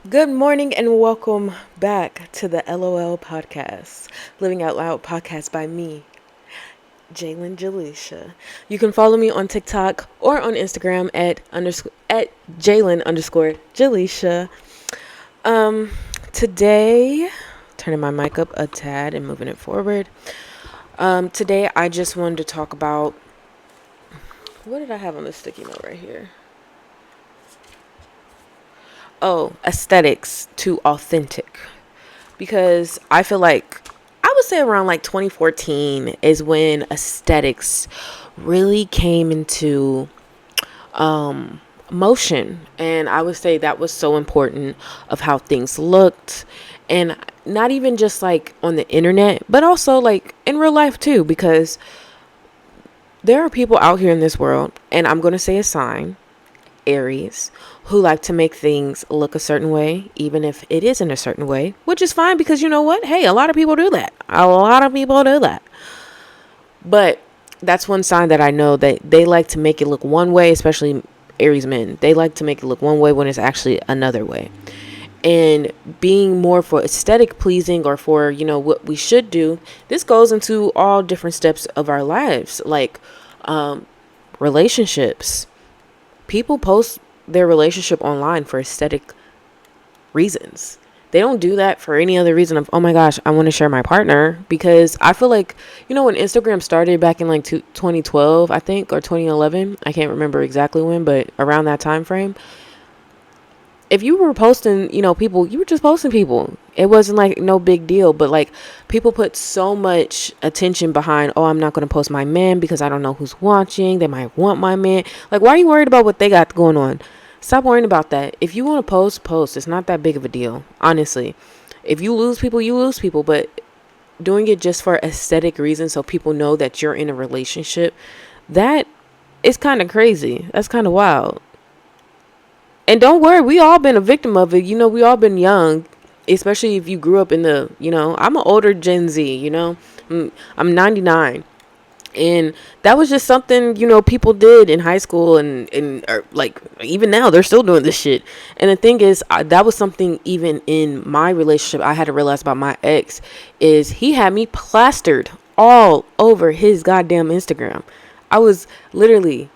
Good morning and welcome back to the LOL podcast, Living Out Loud podcast by me, Jalen Jaleisha. You can follow me on TikTok or on Instagram at Jalen underscore Jaleisha. Today, turning my mic up a tad and moving it forward. Today I just wanted to talk about, what did I have on this sticky note right here? Oh, aesthetics to authentic. Because I feel like I would say around like 2014 is when aesthetics really came into motion, and I would say that was so important of how things looked, and not even just like on the internet but also like in real life too, because there are people out here in this world, and I'm going to say a sign, Aries, who like to make things look a certain way, even if it isn't a certain way, which is fine because you know what? Hey, a lot of people do that. A lot of people do that. But that's one sign that I know that they like to make it look one way, especially Aries men. They like to make it look one way when it's actually another way. And being more for aesthetic pleasing or for, what we should do, this goes into all different steps of our lives, like relationships. People post their relationship online for aesthetic reasons. They don't do that for any other reason of, oh my gosh, I want to share my partner. Because I feel like, when Instagram started back in like 2012, I think, or 2011, I can't remember exactly when, but around that time frame, if you were posting, people, you were just posting people. It wasn't like no big deal, but like people put so much attention behind, oh, I'm not going to post my man because I don't know who's watching. They might want my man. Like, why are you worried about what they got going on? Stop worrying about that. If you want to post. It's not that big of a deal, honestly. If you lose people, you lose people, but doing it just for aesthetic reasons so people know that you're in a relationship, that is kind of crazy. That's kind of wild. And don't worry, we all been a victim of it. We all been young, especially if you grew up in the, I'm an older Gen Z, I'm 99. And that was just something, people did in high school and or like even now they're still doing this shit. And the thing is, that was something even in my relationship I had to realize about my ex is he had me plastered all over his goddamn Instagram. I was literally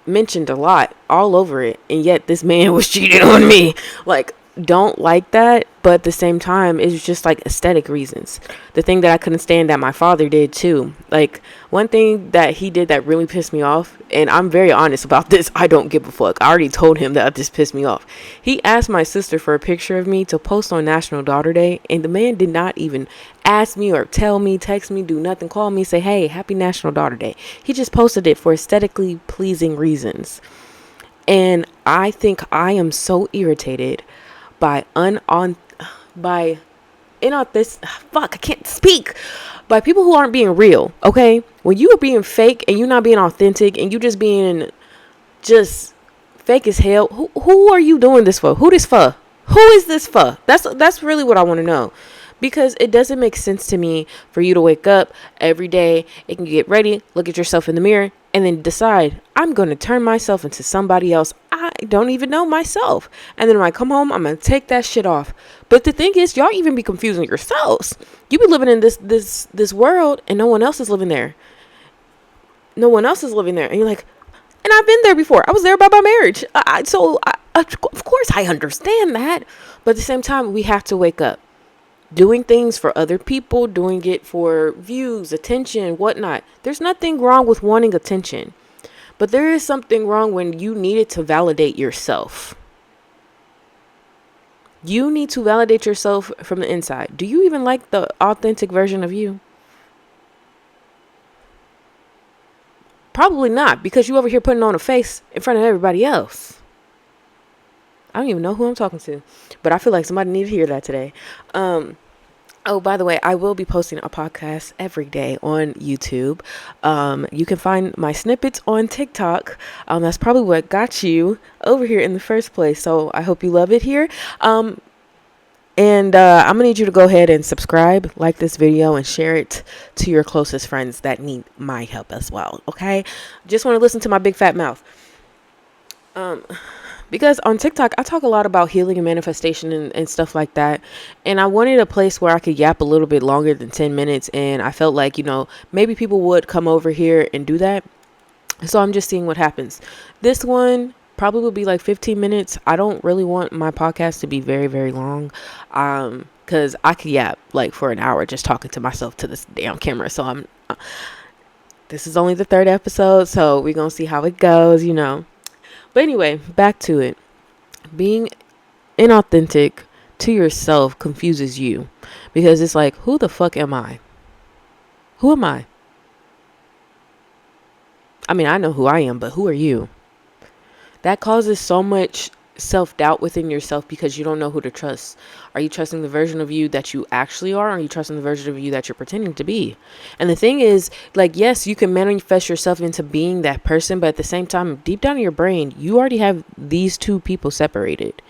mentioned a lot all over it, and yet this man was cheating on me. Like, don't like that, but at the same time it's just like aesthetic reasons. The thing that I couldn't stand that my father did too, like one thing that he did that really pissed me off, and I'm very honest about this, I don't give a fuck, I already told him that this pissed me off. He asked my sister for a picture of me to post on National Daughter Day, and the man did not even ask me or tell me, text me, do nothing, call me, say, hey, happy National Daughter Day. He just posted it for aesthetically pleasing reasons. And I think I am so irritated by by inauthentic, fuck, I can't speak, by people who aren't being real. Okay, when you are being fake and you're not being authentic and you just being just fake as hell, who are you doing this for? Who this for? Who is this for? That's really what I want to know. Because it doesn't make sense to me for you to wake up every day and get ready, look at yourself in the mirror, and then decide, I'm going to turn myself into somebody else I don't even know myself. And then when I come home, I'm going to take that shit off. But the thing is, y'all even be confusing yourselves. You be living in this world and no one else is living there. No one else is living there. And you're like, and I've been there before. I was there by my marriage. Of course I understand that. But at the same time, we have to wake up. Doing things for other people, doing it for views, attention, whatnot. There's nothing wrong with wanting attention. But there is something wrong when you need it to validate yourself. You need to validate yourself from the inside. Do you even like the authentic version of you? Probably not, because you over here putting on a face in front of everybody else. I don't even know who I'm talking to, but I feel like somebody needs to hear that today. Oh, by the way, I will be posting a podcast every day on YouTube. You can find my snippets on TikTok. That's probably what got you over here in the first place. So I hope you love it here. And I'm going to need you to go ahead and subscribe, like this video, and share it to your closest friends that need my help as well. Okay? Just want to listen to my big fat mouth. Because on TikTok, I talk a lot about healing and manifestation and stuff like that. And I wanted a place where I could yap a little bit longer than 10 minutes. And I felt like, maybe people would come over here and do that. So I'm just seeing what happens. This one probably will be like 15 minutes. I don't really want my podcast to be very, very long. Because I could yap like for an hour just talking to myself to this damn camera. So this is only the third episode. So we're going to see how it goes. But anyway, back to it. Being inauthentic to yourself confuses you because it's like, who the fuck am I? Who am I? I mean, I know who I am, but who are you? That causes so much self-doubt within yourself because you don't know who to trust. Are you trusting the version of you that you actually are? Or are you trusting the version of you that you're pretending to be? And the thing is, like, yes, you can manifest yourself into being that person, but at the same time, deep down in your brain, you already have these two people separated.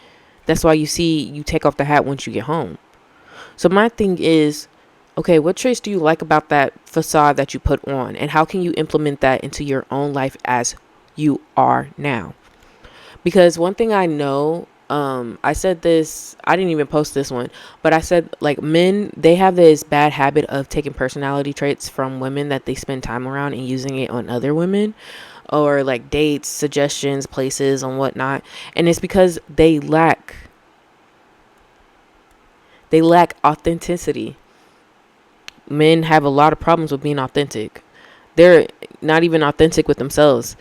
That's why you take off the hat once you get home. So my thing is, okay, what traits do you like about that facade that you put on? And how can you implement that into your own life as you are now? Because one thing I know, I said this, I didn't even post this one, but I said, like, men, they have this bad habit of taking personality traits from women that they spend time around and using it on other women, or like dates, suggestions, places, and whatnot. And it's because they lack authenticity. Men have a lot of problems with being authentic. They're not even authentic with themselves.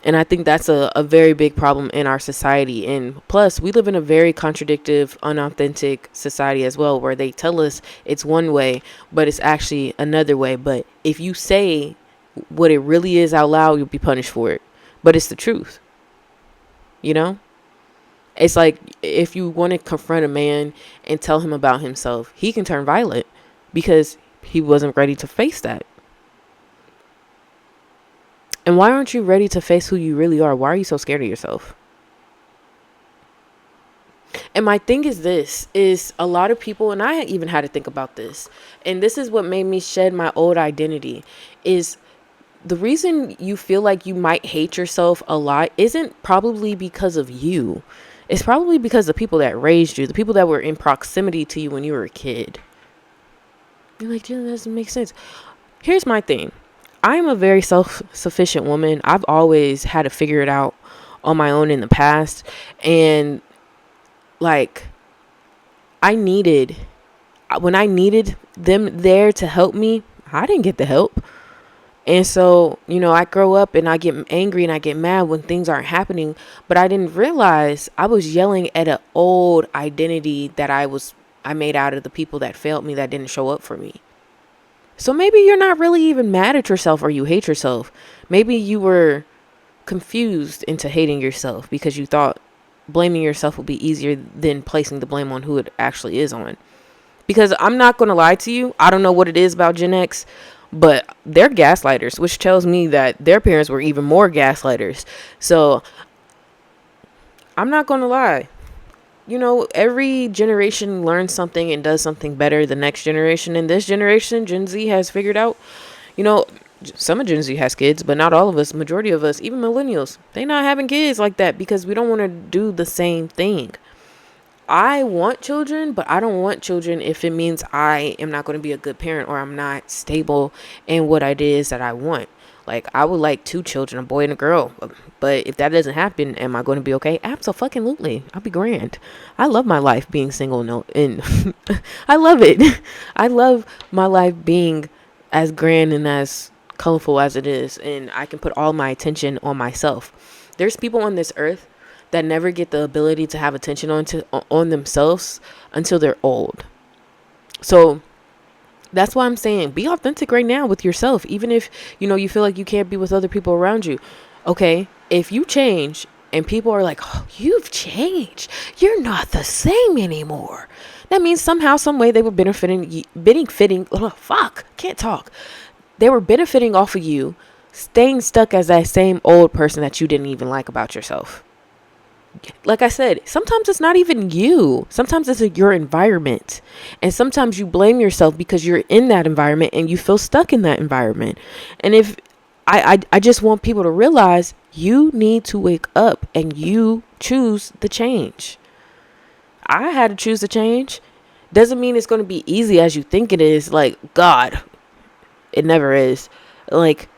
And I think that's a very big problem in our society. And plus, we live in a very contradictive, unauthentic society as well, where they tell us it's one way, but it's actually another way. But if you say what it really is out loud, you'll be punished for it. But it's the truth. It's like if you want to confront a man and tell him about himself, he can turn violent because he wasn't ready to face that. And why aren't you ready to face who you really are? Why are you so scared of yourself? And my thing is a lot of people, and I even had to think about this, and this is what made me shed my old identity, is the reason you feel like you might hate yourself a lot isn't probably because of you. It's probably because the people that raised you, the people that were in proximity to you when you were a kid. You're like, that doesn't make sense. Here's my thing. I am a very self-sufficient woman. I've always had to figure it out on my own in the past. And like, when I needed them there to help me, I didn't get the help. And so, I grow up and I get angry and I get mad when things aren't happening. But I didn't realize I was yelling at an old identity that I made out of the people that failed me, that didn't show up for me. So maybe you're not really even mad at yourself or you hate yourself. Maybe you were confused into hating yourself because you thought blaming yourself would be easier than placing the blame on who it actually is on. Because I'm not going to lie to you. I don't know what it is about Gen X, but they're gaslighters, which tells me that their parents were even more gaslighters. So I'm not going to lie. Every generation learns something and does something better the next generation. And this generation, Gen Z, has figured out, some of Gen Z has kids, but not all of us. Majority of us, even millennials, they not having kids like that because we don't want to do the same thing. I want children, but I don't want children if it means I am not going to be a good parent or I'm not stable in what it is that I want. Like, I would like 2 children, a boy and a girl. But if that doesn't happen, am I going to be okay? Absolutely. I'll be grand. I love my life being single. And I love it. I love my life being as grand and as colorful as it is. And I can put all my attention on myself. There's people on this earth that never get the ability to have attention on themselves until they're old. So that's why I'm saying be authentic right now with yourself. Even if, you feel like you can't be with other people around you. Okay, if you change and people are like, oh, you've changed, you're not the same anymore. That means somehow, some way they were benefiting, can't talk. They were benefiting off of you staying stuck as that same old person that you didn't even like about yourself. Like I said, sometimes it's not even you. Sometimes it's your environment. And sometimes you blame yourself because you're in that environment and you feel stuck in that environment. And if I just want people to realize you need to wake up and you choose the change. I had to choose the change. Doesn't mean it's going to be easy as you think it is. Like, God, it never is. Like,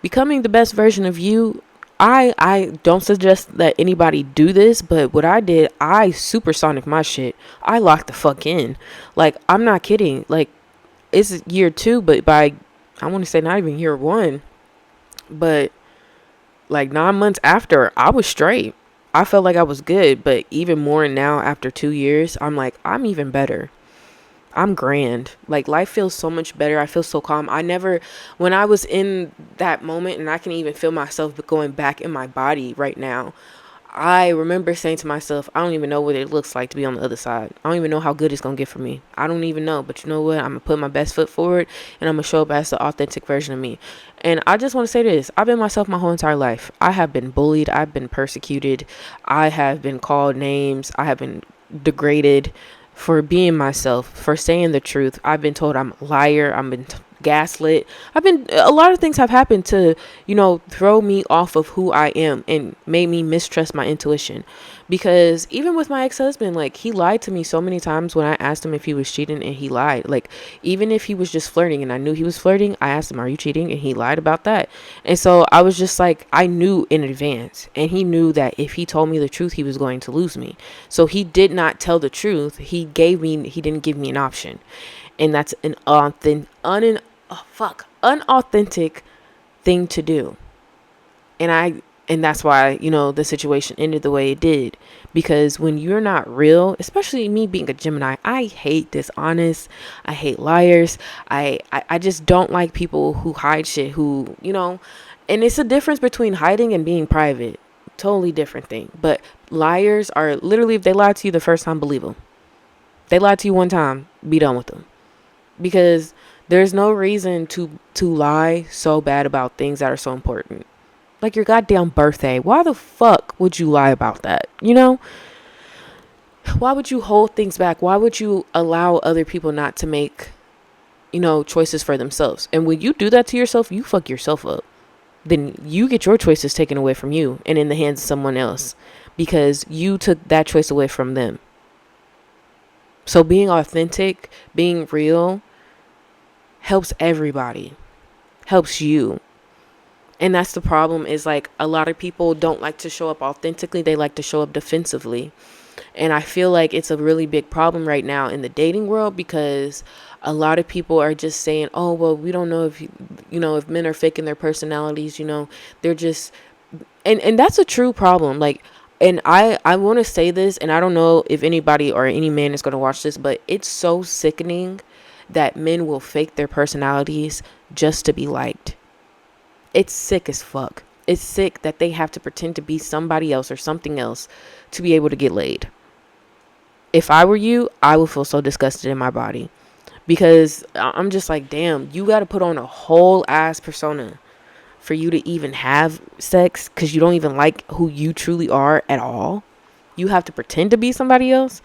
becoming the best version of you, I don't suggest that anybody do this, but what I did, I supersonic my shit. I locked the fuck in. Like, I'm not kidding. Like, it's year 2, but by, I want to say not even year 1, but like 9 months after, I was straight. I felt like I was good, but even more now after 2 years, I'm like, I'm even better. I'm grand. Like, life feels so much better. I feel so calm. I never, when I was in that moment, and I can even feel myself going back in my body right now, I remember saying to myself, I don't even know what it looks like to be on the other side. I don't even know how good it's going to get for me. I don't even know. But you know what? I'm going to put my best foot forward, and I'm going to show up as the authentic version of me. And I just want to say this. I've been myself my whole entire life. I have been bullied. I've been persecuted. I have been called names. I have been degraded for being myself, for saying the truth. I've been told I'm a liar. I've been gaslit. A lot of things have happened to, throw me off of who I am and made me mistrust my intuition. Because even with my ex-husband, like, he lied to me so many times when I asked him if he was cheating, and he lied. Like, even if he was just flirting and I knew he was flirting, I asked him, are you cheating? And he lied about that. And so I was just like, I knew in advance, and he knew that if he told me the truth, he was going to lose me. So he did not tell the truth. He didn't give me an option. And that's an unauthentic thing to do. And that's why, the situation ended the way it did. Because when you're not real, especially me being a Gemini, I hate dishonest. I hate liars. I just don't like people who hide shit, and it's a difference between hiding and being private. Totally different thing. But liars are literally, if they lie to you the first time, believe them. They lied to you one time, be done with them. Because there's no reason to lie so bad about things that are so important. Like your goddamn birthday. Why the fuck would you lie about that? Why would you hold things back? Why would you allow other people not to make, choices for themselves? And when you do that to yourself, you fuck yourself up. Then you get your choices taken away from you and in the hands of someone else because you took that choice away from them. So being authentic, being real, helps everybody, helps you. And that's the problem, is like a lot of people don't like to show up authentically. They like to show up defensively. And I feel like it's a really big problem right now in the dating world, because a lot of people are just saying, oh, well, we don't know if, if men are faking their personalities, they're just, and that's a true problem. Like, and I want to say this, and I don't know if anybody or any man is going to watch this, but it's so sickening that men will fake their personalities just to be liked. It's sick as fuck. It's sick that they have to pretend to be somebody else or something else to be able to get laid. If I were you, I would feel so disgusted in my body, because I'm just like, damn, you got to put on a whole ass persona for you to even have sex, because you don't even like who you truly are at all. You have to pretend to be somebody else.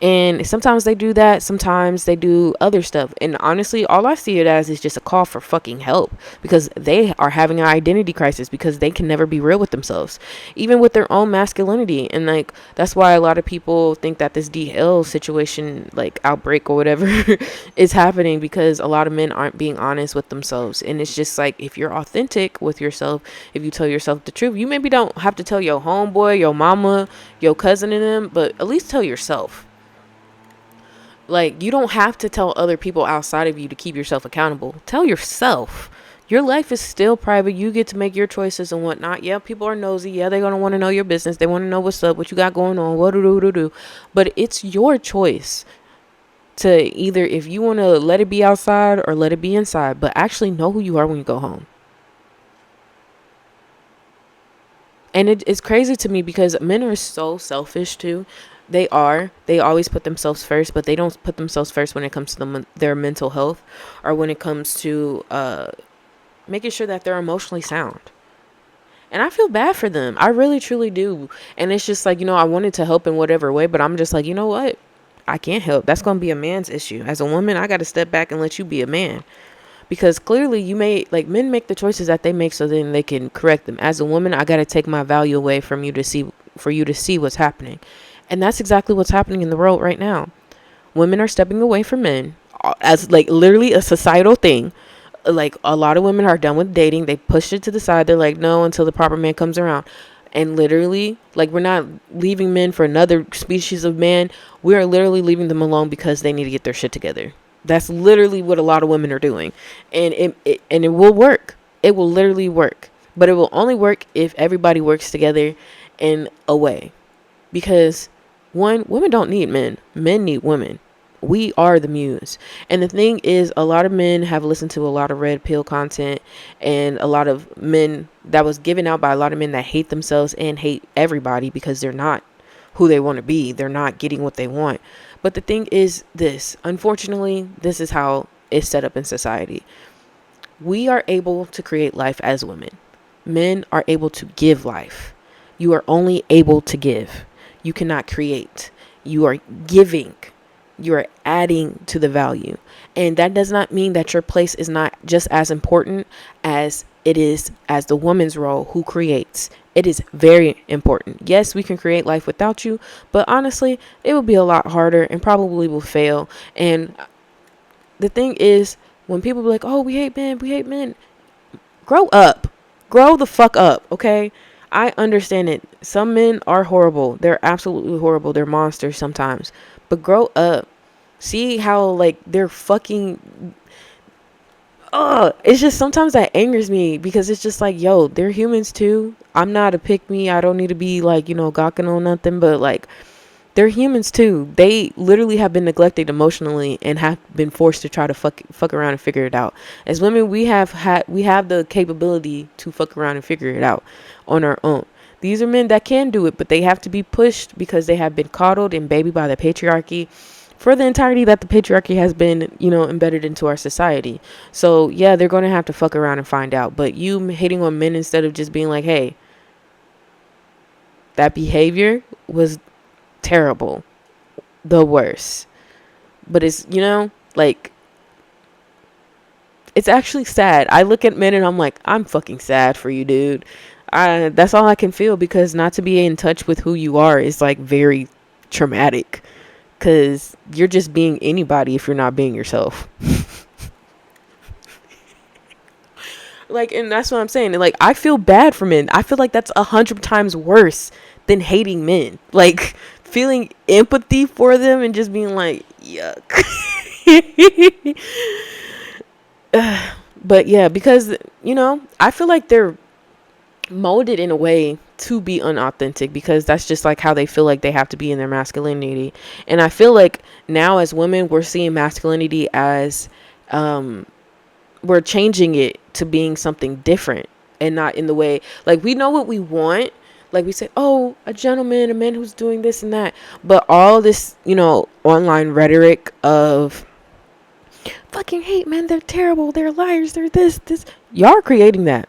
And sometimes they do that. Sometimes they do other stuff. And honestly, all I see it as is just a call for fucking help, because they are having an identity crisis because they can never be real with themselves, even with their own masculinity. And like, that's why a lot of people think that this DL situation, like outbreak or whatever, is happening, because a lot of men aren't being honest with themselves. And it's just like, if you're authentic with yourself, if you tell yourself the truth, you maybe don't have to tell your homeboy, your mama, your cousin in them, but at least tell yourself. Like, you don't have to tell other people outside of you to keep yourself accountable. Tell yourself. Your life is still private. You get to make your choices and whatnot. Yeah, people are nosy. Yeah, they're gonna want to know your business. They want to know what's up, what you got going on, what do. But it's your choice to either, if you want to let it be outside or let it be inside, but actually know who you are when you go home. And it's crazy to me because men are so selfish too. They always put themselves first, but they don't put themselves first when it comes to their mental health, or when it comes to making sure that they're emotionally sound. And I feel bad for them. I really, truly do. And it's just like, I wanted to help in whatever way, but I'm just like, you know what? I can't help. That's going to be a man's issue. As a woman, I got to step back and let you be a man. because clearly you may, like, men make the choices that they make so then they can correct them. As a woman, I got to take my value away from you to see, for you to see what's happening. And that's exactly what's happening in the world right now. Women are stepping away from men as, like, literally a societal thing. Like, a lot of women are done with dating. They pushed it to the side. They're like, no, until the proper man comes around. And literally, like, we're not leaving men for another species of man. We are literally leaving them alone because they need to get their shit together. That's literally what a lot of women are doing. And it will work. It will literally work. But it will only work if everybody works together in a way. Because, one, women don't need men. Men need women. We are the muse. And the thing is, a lot of men have listened to a lot of red pill content, and a lot of men that was given out by a lot of men that hate themselves and hate everybody because they're not who they want to be. They're not getting what they want. But the thing is this, unfortunately, this is how it's set up in society. We are able to create life as women. Men are able to give life. You are only able to give. You cannot create. You are giving. You are adding to the value. And that does not mean that your place is not just as important as it is as the woman's role who creates. It is very important. Yes, we can create life without you, but honestly, it will be a lot harder and probably will fail. And the thing is, when people be like, oh, we hate men, grow up. Grow the fuck up, okay? I understand it. Some men are horrible. They're absolutely horrible. They're monsters sometimes. But grow up. See how, like, they're fucking... It's just sometimes that angers me because it's just like, yo, they're humans too. I'm not a pick me. I don't need to be, like, gawking on nothing, but, like, they're humans too. They literally have been neglected emotionally and have been forced to try to fuck around and figure it out. As women, we have the capability to fuck around and figure it out on our own. These are men that can do it, but they have to be pushed because they have been coddled and babied by the patriarchy for the entirety that the patriarchy has been, embedded into our society. So yeah, they're going to have to fuck around and find out. But you hating on men instead of just being like, hey, that behavior was terrible, the worst. But it's, like, it's actually sad. I look at men and I'm like, I'm fucking sad for you, dude. That's all I can feel, because not to be in touch with who you are is, like, very traumatic, because you're just being anybody if you're not being yourself. Like, and that's what I'm saying. And, like, I feel bad for men. I feel like that's 100 times worse than hating men. Like, feeling empathy for them and just being like, yuck. But yeah, because, I feel like they're molded in a way to be unauthentic, because that's just like how they feel like they have to be in their masculinity. And I feel like now as women, we're seeing masculinity as, we're changing it to being something different, and not in the way, like, we know what we want. Like, we say, oh, a gentleman, a man who's doing this and that. But all this, online rhetoric of fucking hate men, they're terrible, they're liars, they're this. Y'all are creating that.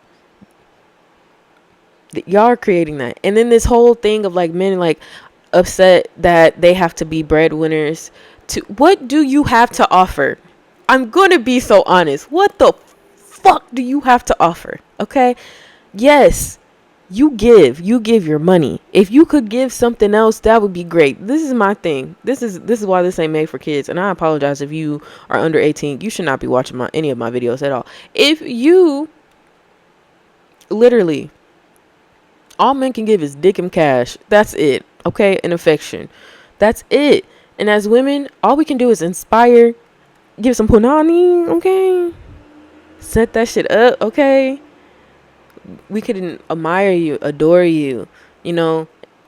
Y'all are creating that. And then this whole thing of, like, men, like, upset that they have to be breadwinners. What do you have to offer? I'm going to be so honest. What the fuck do you have to offer? Okay? Yes. You give your money. If you could give something else, that would be great. This is my thing. This is why this ain't made for kids. And I apologize if you are under 18. You should not be watching any of my videos at all. If you literally, all men can give is dick and cash. That's it. Okay? And affection. That's it. And as women, all we can do is inspire, give some punani, okay? Set that shit up, okay? We can admire you, adore you.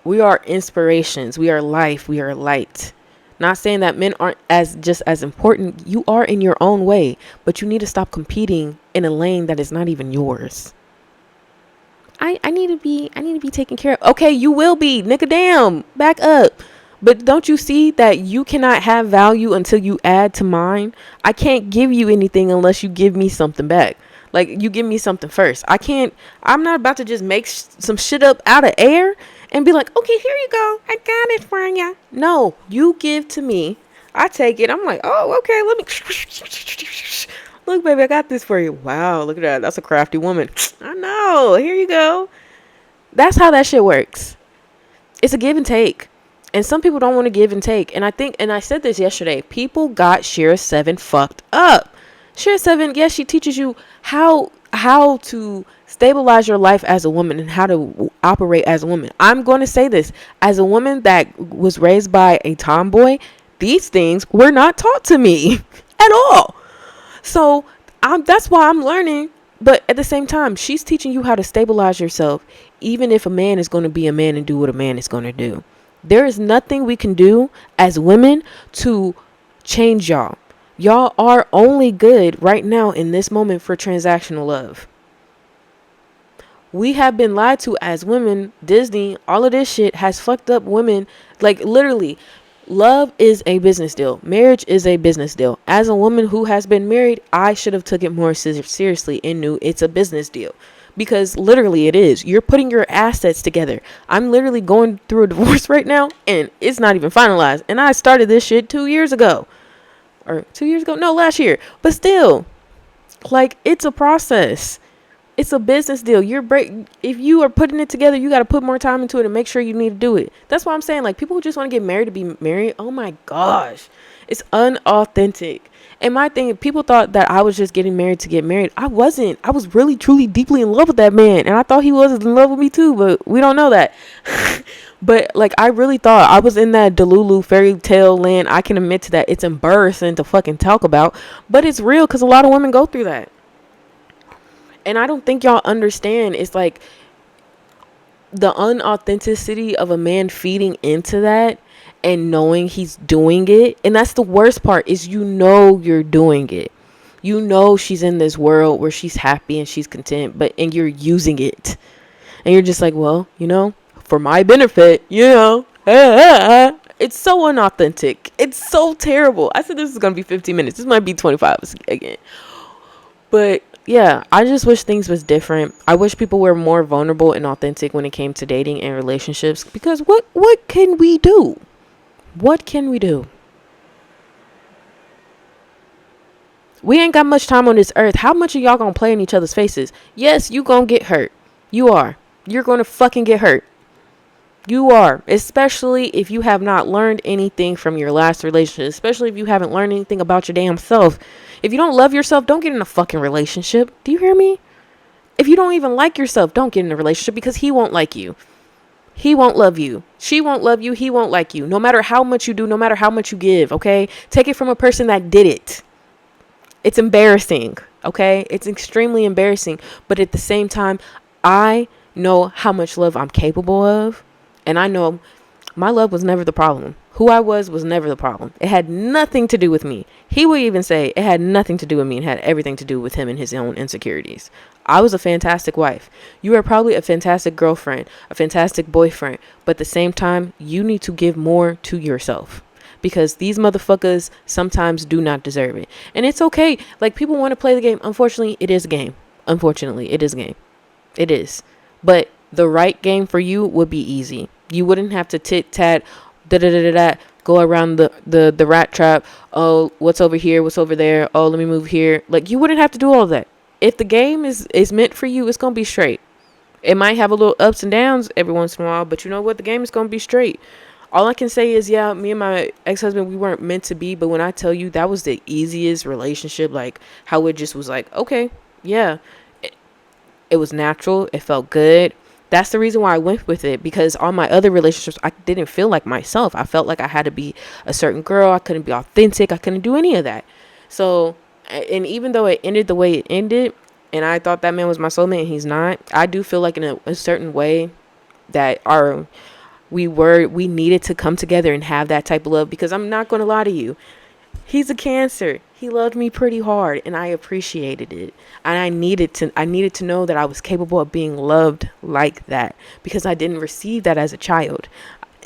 We are inspirations. We are life. We are light. Not saying that men aren't just as important. You are in your own way, but you need to stop competing in a lane that is not even yours. I need to be taken care of. Okay, you will be. Nigga, damn. Back up. But don't you see that you cannot have value until you add to mine? I can't give you anything unless you give me something back. Like, you give me something first. I'm not about to just make some shit up out of air and be like, okay, here you go. I got it for you. No, you give to me. I take it. I'm like, oh, okay, Look, baby, I got this for you. Wow, look at that. That's a crafty woman. I know. Here you go. That's how that shit works. It's a give and take. And some people don't want to give and take. And I think, and I said this yesterday, people got Shira 7 fucked up. Shira 7, yes, she teaches you how to stabilize your life as a woman and how to operate as a woman. I'm going to say this. As a woman that was raised by a tomboy, these things were not taught to me at all. So that's why I'm learning. But at the same time, she's teaching you how to stabilize yourself, even if a man is going to be a man and do what a man is going to do. There is nothing we can do as women to change y'all. Y'all are only good right now in this moment for transactional love. We have been lied to as women. Disney, all of this shit has fucked up women. Like, literally, love is a business deal. Marriage is a business deal. As a woman who has been married, I should have took it more seriously and knew it's a business deal. Because literally it is. You're putting your assets together. I'm literally going through a divorce right now, and it's not even finalized. And I started this shit 2 years ago. Or 2 years ago? No, last year. But still, like, it's a process. It's a business deal. If you are putting it together, you got to put more time into it and make sure you need to do it. That's why I'm saying, like, people who just want to get married to be married, oh my gosh, it's unauthentic. And my thing, people thought that I was just getting married to get married. I wasn't. I was really, truly, deeply in love with that man. And I thought he was in love with me too, but we don't know that. But, like, I really thought I was in that Delulu fairy tale land. I can admit to that. It's embarrassing to fucking talk about, but it's real because a lot of women go through that. And I don't think y'all understand. It's like the unauthenticity of a man feeding into that and knowing he's doing it. And that's the worst part, is you're doing it. You know she's in this world where she's happy and she's content, and you're using it. And you're just like, well, for my benefit, It's so unauthentic. It's so terrible. I said this is going to be 15 minutes. This might be 25 again. But yeah, I just wish things was different. I wish people were more vulnerable and authentic when it came to dating and relationships. Because what can we do? What can we do? We ain't got much time on this earth. How much are y'all gonna play in each other's faces? Yes, you gonna get hurt. You are. You're gonna fucking get hurt. You are. Especially if you have not learned anything from your last relationship. Especially if you haven't learned anything about your damn self. If you don't love yourself, don't get in a fucking relationship. Do you hear me? If you don't even like yourself, don't get in a relationship, because he won't like you. He won't love you. She won't love you. He won't like you. No matter how much you do, no matter how much you give, okay? Take it from a person that did it. It's embarrassing, okay? It's extremely embarrassing. But at the same time, I know how much love I'm capable of. And I know my love was never the problem. Who I was never the problem. It had nothing to do with me. He would even say it had nothing to do with me and had everything to do with him and his own insecurities. I was a fantastic wife. You are probably a fantastic girlfriend, a fantastic boyfriend. But at the same time, you need to give more to yourself. Because these motherfuckers sometimes do not deserve it. And it's okay. Like, people want to play the game. Unfortunately, it is a game. Unfortunately, it is a game. It is. But the right game for you would be easy. You wouldn't have to tit-tat, go around the rat trap. Oh, what's over here? What's over there? Oh, let me move here. Like, you wouldn't have to do all of that. If the game is meant for you, it's going to be straight. It might have a little ups and downs every once in a while, but you know what? The game is going to be straight. All I can say is, yeah, me and my ex-husband, we weren't meant to be. But when I tell you that was the easiest relationship, like how it just was like, okay, yeah, it was natural. It felt good. That's the reason why I went with it, because all my other relationships, I didn't feel like myself. I felt like I had to be a certain girl. I couldn't be authentic. I couldn't do any of that. So, and even though it ended the way it ended, and I thought that man was my soulmate and he's not, I do feel like in a certain way that we needed to come together and have that type of love, because I'm not going to lie to you. He's a Cancer. He loved me pretty hard, and I appreciated it. And I needed to know that I was capable of being loved like that, because I didn't receive that as a child.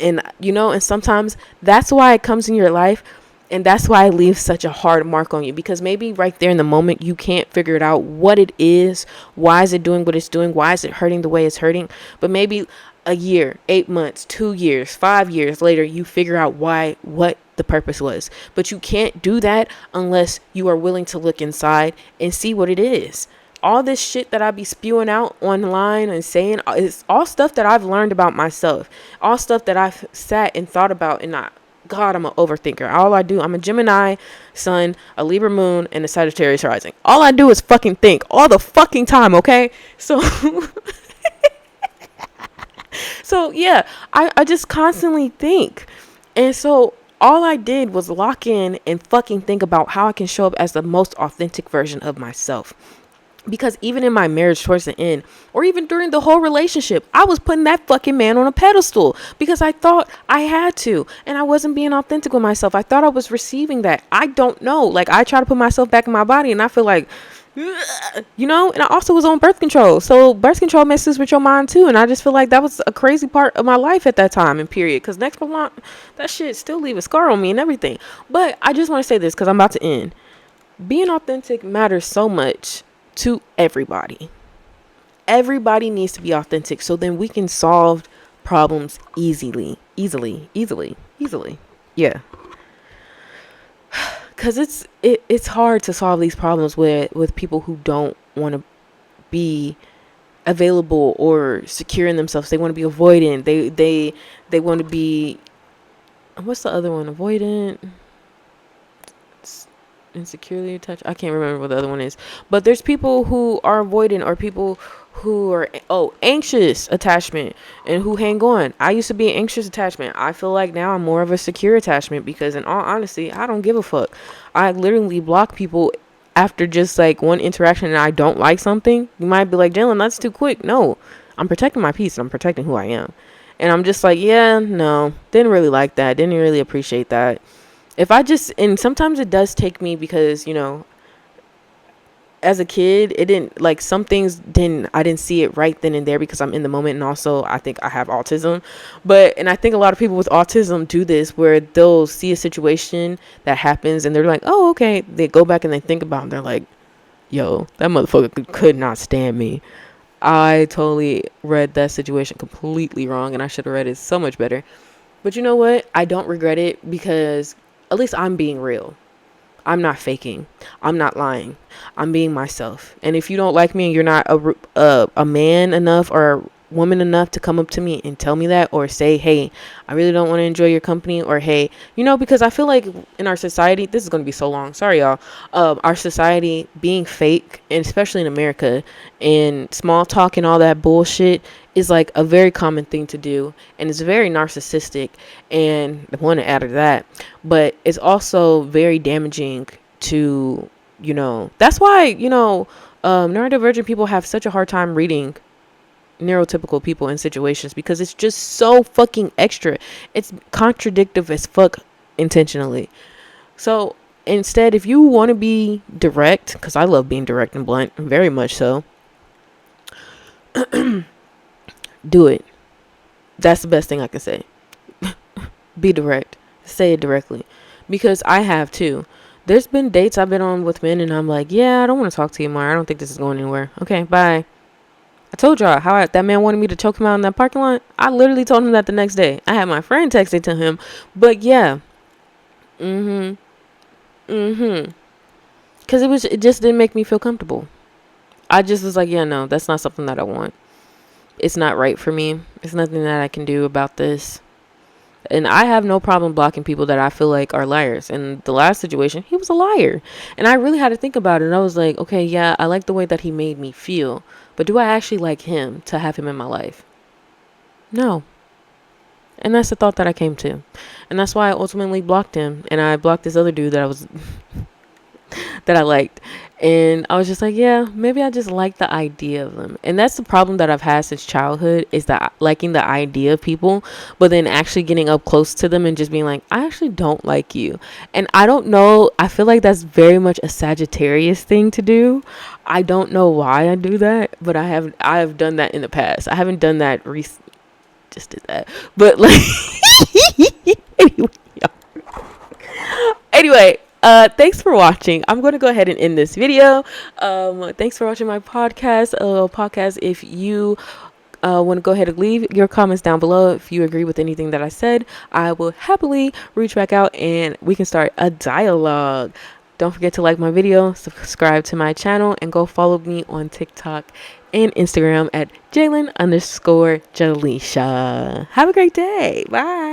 And, and sometimes that's why it comes in your life. And that's why it leaves such a hard mark on you, because maybe right there in the moment, you can't figure it out what it is. Why is it doing what it's doing? Why is it hurting the way it's hurting? But maybe a year, 8 months, 2 years, 5 years later, you figure out what the purpose was. But you can't do that unless you are willing to look inside and see what it is. All this shit that I be spewing out online and saying is all stuff that I've learned about myself, all stuff that I've sat and thought about. And God, I'm an overthinker. I'm a Gemini sun, a Libra moon, and a Sagittarius rising. All I do is fucking think all the fucking time, okay? So so yeah, I just constantly think. And so all I did was lock in and fucking think about how I can show up as the most authentic version of myself. Because even in my marriage towards the end, or even during the whole relationship, I was putting that fucking man on a pedestal because I thought I had to, and I wasn't being authentic with myself. I thought I was receiving that. I don't know. Like, I try to put myself back in my body, and I feel like, you know, and I also was on birth control. So birth control messes with your mind too. And I just feel like that was a crazy part of my life at that time and period. Because next month, that shit still leave a scar on me and everything. But I just want to say this because I'm about to end. Being authentic matters so much to everybody. Everybody needs to be authentic so then we can solve problems easily. Yeah. Because it's hard to solve these problems with people who don't want to be available or secure in themselves. They want to be avoidant. They want to be, what's the other one? Avoidant, insecurely attached. I can't remember what the other one is. But there's people who are avoidant, or people who are anxious attachment, and who hang on. I used to be an anxious attachment. I feel like now I'm more of a secure attachment because, in all honesty, I don't give a fuck. I literally block people after just like one interaction and I don't like something. You might be like, Jalen, that's too quick. No, I'm protecting my peace and I'm protecting who I am. And I'm just like, yeah, no, didn't really like that. Didn't really appreciate that. And sometimes it does take me because, you know, as a kid, it didn't, like, some things I didn't see it right then and there because I'm in the moment. And also I think I have autism, and I think a lot of people with autism do this where they'll see a situation that happens and they're like, oh, okay. They go back and they think about it and they're like, yo, that motherfucker could not stand me. I totally read that situation completely wrong and I should have read it so much better. But you know what? I don't regret it because at least I'm being real. I'm not faking. I'm not lying. I'm being myself. And if you don't like me and you're not a man enough or a woman enough to come up to me and tell me that, or say, hey, I really don't want to enjoy your company, or hey, you know, because I feel like in our society, this is going to be so long. Sorry, y'all. Our society being fake, and especially in America, and small talk and all that bullshit is like a very common thing to do, and it's very narcissistic, and I want to add to that, but it's also very damaging to, you know, that's why, you know, neurodivergent people have such a hard time reading neurotypical people in situations because it's just so fucking extra. It's contradictive as fuck intentionally. So instead, if you want to be direct, because I love being direct and blunt, very much so, do it. That's the best thing I can say. Be direct. Say it directly. Because I have too. There's been dates I've been on with men and I'm like, yeah, I don't want to talk to you more. I don't think this is going anywhere. Okay, bye. I told y'all how that man wanted me to choke him out in that parking lot. I literally told him that the next day. I had my friend text it to him. But yeah. Because it just didn't make me feel comfortable. I just was like, yeah, no, that's not something that I want. It's not right for me. It's nothing that I can do about this. And I have no problem blocking people that I feel like are liars. And the last situation, he was a liar. And I really had to think about it. And I was like, okay, yeah, I like the way that he made me feel. But do I actually like him to have him in my life? No. And that's the thought that I came to. And that's why I ultimately blocked him. And I blocked this other dude that I was that I liked. And I was just like, yeah, maybe I just like the idea of them. And that's the problem that I've had since childhood, is that liking the idea of people, but then actually getting up close to them and just being like, I actually don't like you. And I don't know. I feel like that's very much a Sagittarius thing to do. I don't know why I do that, but I have done that in the past. I haven't done that just did that. But like anyway, thanks for watching. I'm going to go ahead and end this video. Thanks for watching my podcast. If you Want to go ahead and leave your comments down below if you agree with anything that I said. I will happily reach back out and we can start a dialogue. Don't forget to like my video, subscribe to my channel, and go follow me on TikTok and Instagram at Jalen_Jaleisha. Have a great day. Bye.